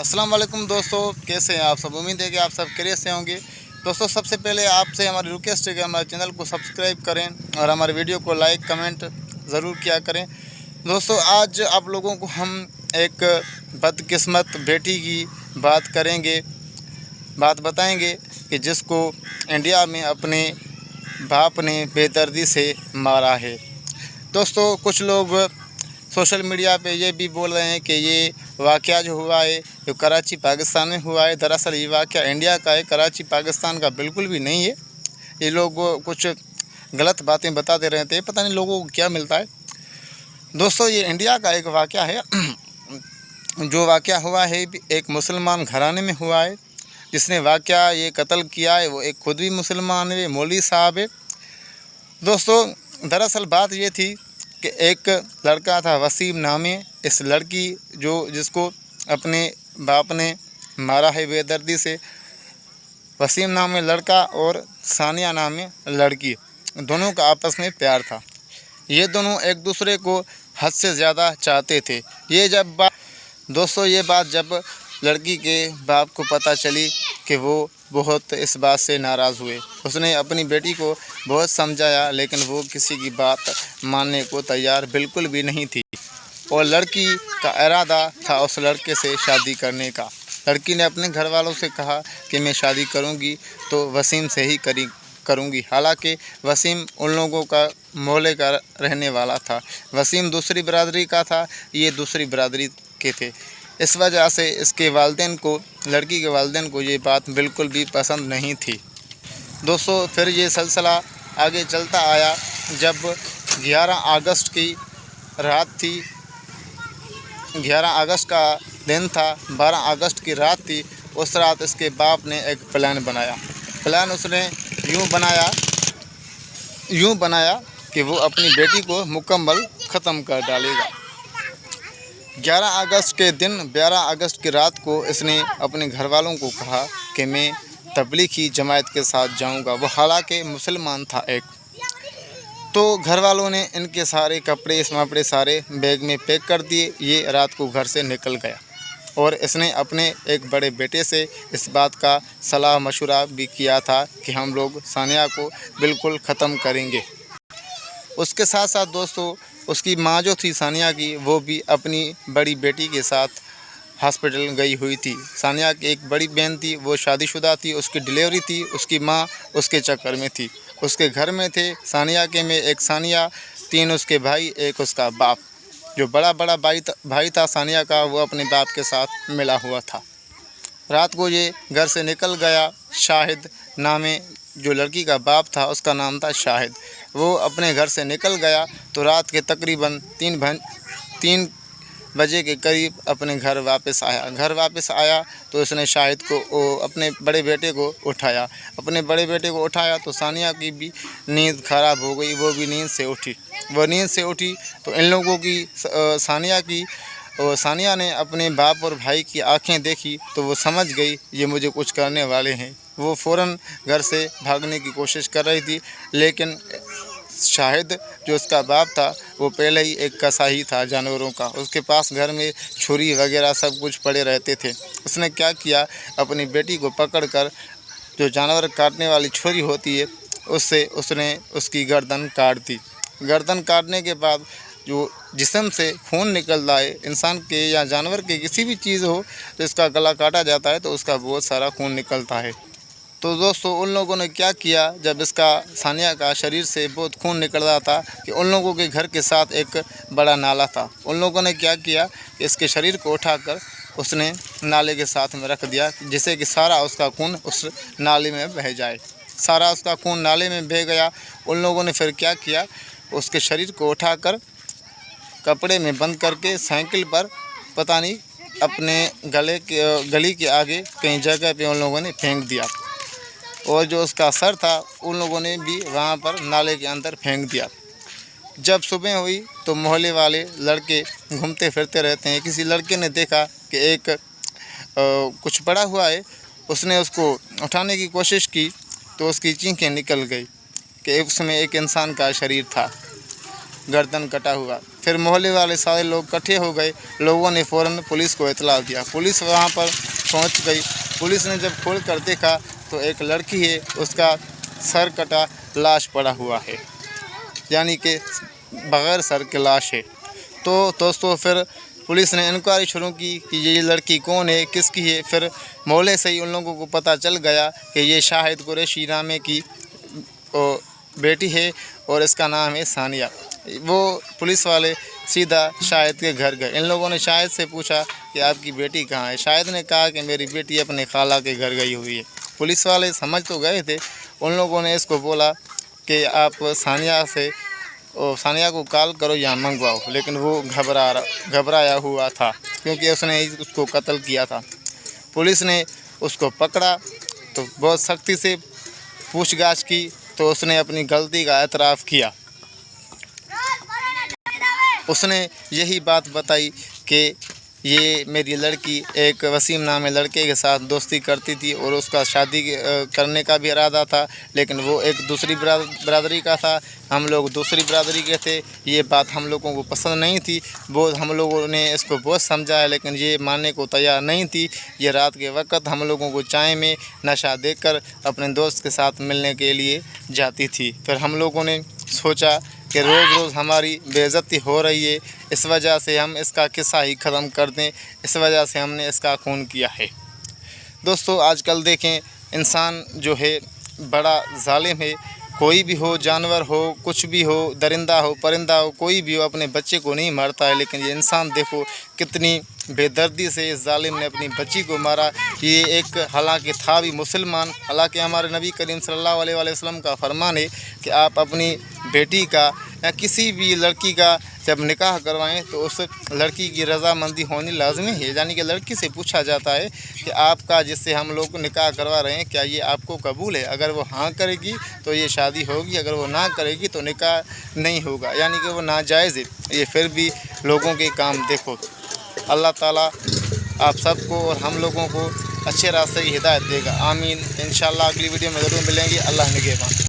अस्सलाम वालेकुम दोस्तों, कैसे हैं आप सब। उम्मीद है कि आप सब खैरियत से होंगे। दोस्तों, सबसे पहले आपसे हमारी रिक्वेस्ट है कि हमारे चैनल को सब्सक्राइब करें और हमारे वीडियो को लाइक कमेंट ज़रूर किया करें। दोस्तों, आज आप लोगों को हम एक बदकिस्मत बेटी की बात बताएंगे कि जिसको इंडिया में अपने बाप ने बेदर्दी से मारा है। दोस्तों, कुछ लोग सोशल मीडिया पे ये भी बोल रहे हैं कि ये वाक़या जो हुआ है जो कराची पाकिस्तान में हुआ है, दरअसल ये वाक़या इंडिया का है, कराची पाकिस्तान का बिल्कुल भी नहीं है। ये लोग कुछ गलत बातें बताते रहते हैं, पता नहीं लोगों को क्या मिलता है। दोस्तों, ये इंडिया का एक वाक़या है। जो वाक़या हुआ है एक मुसलमान घराने में हुआ है। जिसने वाक़या ये कत्ल किया है वो एक खुद भी मुसलमान है, मौलवी साहब है। दोस्तों, दरअसल बात ये थी कि एक लड़का था वसीम नामे। इस लड़की जिसको अपने बाप ने मारा है बेदर्दी से, वसीम नाम में लड़का और सानिया नाम में लड़की, दोनों का आपस में प्यार था। ये दोनों एक दूसरे को हद से ज़्यादा चाहते थे। दोस्तों, ये बात जब लड़की के बाप को पता चली कि वो बहुत इस बात से नाराज़ हुए। उसने अपनी बेटी को बहुत समझाया, लेकिन वो किसी की बात मानने को तैयार बिल्कुल भी नहीं थी। और लड़की का इरादा था उस लड़के से शादी करने का। लड़की ने अपने घर वालों से कहा कि मैं शादी करूंगी तो वसीम से ही करूंगी। हालांकि वसीम उन लोगों का मोहल्ले का रहने वाला था। वसीम दूसरी बिरादरी का था, ये दूसरी बिरादरी के थे। इस वजह से लड़की के वालिदैन को ये बात बिल्कुल भी पसंद नहीं थी। दोस्तों, फिर ये सिलसिला आगे चलता आया। जब 11 अगस्त की रात थी, 11 अगस्त का दिन था, 12 अगस्त की रात थी। उस रात इसके बाप ने एक प्लान बनाया। उसने यूँ बनाया कि वो अपनी बेटी को मुकम्मल ख़त्म कर डालेगा। 11 अगस्त के दिन 12 अगस्त की रात को इसने अपने घर वालों को कहा कि मैं तबलीगी जमात के साथ जाऊंगा। वो हालांकि मुसलमान था एक। तो घर वालों ने इनके सारे कपड़े सारे बैग में पैक कर दिए। ये रात को घर से निकल गया और इसने अपने एक बड़े बेटे से इस बात का सलाह मशवरा भी किया था कि हम लोग सानिया को बिल्कुल ख़त्म करेंगे। उसके साथ साथ दोस्तों, उसकी माँ जो थी सानिया की, वो भी अपनी बड़ी बेटी के साथ हॉस्पिटल गई हुई थी। सानिया की एक बड़ी बहन थी, वो शादीशुदा थी, उसकी डिलीवरी थी, उसकी माँ उसके चक्कर में थी। उसके घर में थे सानिया के में एक सानिया, 3 उसके भाई, एक उसका बाप। जो बड़ा भाई था सानिया का, वो अपने बाप के साथ मिला हुआ था। रात को ये घर से निकल गया। शाहिद नामे जो लड़की का बाप था, उसका नाम था शाहिद। वो अपने घर से निकल गया तो रात के तकरीबन 3 बजे के करीब अपने घर वापस आया तो उसने शाहिद को अपने बड़े बेटे को उठाया तो सानिया की भी नींद ख़राब हो गई। वो भी नींद से उठी तो इन लोगों की सानिया ने अपने बाप और भाई की आंखें देखी तो वो समझ गई ये मुझे कुछ करने वाले हैं। वो फ़ौरन घर से भागने की कोशिश कर रही थी, लेकिन शाहिद जो उसका बाप था वो पहले ही एक कसाई था जानवरों का। उसके पास घर में छुरी वगैरह सब कुछ पड़े रहते थे। उसने क्या किया, अपनी बेटी को पकड़कर जो जानवर काटने वाली छुरी होती है उससे उसने उसकी गर्दन काट दी। गर्दन काटने के बाद जो जिस्म से खून निकल रहा है, इंसान के या जानवर के किसी भी चीज़ हो तो इसका गला काटा जाता है तो उसका बहुत सारा खून निकलता है। तो दोस्तों, उन लोगों ने क्या किया, जब इसका सानिया का शरीर से बहुत खून निकल रहा था कि उन लोगों के घर के साथ एक बड़ा नाला था। उन लोगों ने क्या किया कि इसके शरीर को उठाकर उसने नाले के साथ में रख दिया, जिससे कि सारा उसका खून उस नाले में बह जाए। सारा उसका खून नाले में बह गया। उन लोगों ने फिर क्या किया, उसके शरीर को उठाकर कपड़े में बंद करके साइकिल पर पता नहीं अपने गली के आगे कहीं जगह पे उन लोगों ने फेंक दिया। और जो उसका सर था उन लोगों ने भी वहाँ पर नाले के अंदर फेंक दिया। जब सुबह हुई तो मोहल्ले वाले लड़के घूमते फिरते रहते हैं। किसी लड़के ने देखा कि एक कुछ पड़ा हुआ है। उसने उसको उठाने की कोशिश की तो उसकी चीखें निकल गई कि उसमें एक इंसान का शरीर था, गर्दन कटा हुआ। फिर मोहल्ले वाले सारे लोग इकट्ठे हो गए। लोगों ने फ़ौरन पुलिस को इत्तला दिया। पुलिस वहाँ पर पहुँच गई। पुलिस ने जब खोल कर देखा तो एक लड़की है, उसका सर कटा लाश पड़ा हुआ है, यानी कि बग़ैर सर के लाश है। तो दोस्तों फिर पुलिस ने इंक्वायरी शुरू की कि ये लड़की कौन है, किसकी है। फिर मोहल्ले से ही उन लोगों को पता चल गया कि ये शाहिद कुरैशी नामे की बेटी है और इसका नाम है सानिया। वो पुलिस वाले सीधा शाहिद के घर गए। इन लोगों ने शाहिद से पूछा कि आपकी बेटी कहाँ है। शाहिद ने कहा कि मेरी बेटी अपने खाला के घर गई हुई है। पुलिस वाले समझ तो गए थे। उन लोगों ने इसको बोला कि आप सानिया को कॉल करो या मंगवाओ, लेकिन वो घबराया हुआ था क्योंकि उसने उसको कत्ल किया था। पुलिस ने उसको पकड़ा तो बहुत सख्ती से पूछताछ की तो उसने अपनी गलती का एतराफ़ किया। उसने यही बात बताई कि ये मेरी लड़की एक वसीम नामे लड़के के साथ दोस्ती करती थी और उसका शादी करने का भी इरादा था, लेकिन वो एक दूसरी बरादरी का था, हम लोग दूसरी बरादरी के थे। ये बात हम लोगों को पसंद नहीं थी। बहुत हम लोगों ने इसको बहुत समझाया, लेकिन ये मानने को तैयार नहीं थी। ये रात के वक्त हम लोगों को चाय में नशा देकर अपने दोस्त के साथ मिलने के लिए जाती थी। फिर हम लोगों ने सोचा कि रोज़ रोज़ हमारी बेइज्जती हो रही है, इस वजह से हम इसका किस्सा ही ख़त्म कर दें। इस वजह से हमने इसका खून किया है। दोस्तों आजकल देखें, इंसान जो है बड़ा ज़ालिम है। कोई भी हो, जानवर हो, कुछ भी हो, दरिंदा हो, परिंदा हो, कोई भी हो, अपने बच्चे को नहीं मारता है। लेकिन ये इंसान देखो कितनी बेदर्दी से इस जालिम ने अपनी बच्ची को मारा। ये एक हालांकि था भी मुसलमान, हालांकि हमारे नबी करीम सल्लल्लाहु अलैहि वसल्लम का फरमान है कि आप अपनी बेटी का या किसी भी लड़की का जब निकाह करवाएं तो उस लड़की की रज़ामंदी होनी लाजमी है। यानी कि लड़की से पूछा जाता है कि आपका जिससे हम लोग निकाह करवा रहे हैं, क्या ये आपको कबूल है। अगर वो हाँ करेगी तो ये शादी होगी, अगर वो ना करेगी तो निकाह नहीं होगा, यानी कि वो नाजायज़ है। ये फिर भी लोगों के काम देखो। अल्लाह ताला आप सबको और हम लोगों को अच्छे रास्ते की हिदायत देगा। आमीन। इंशाअल्लाह अगली वीडियो में ज़रूर मिलेंगे। अल्लाह निगहबान।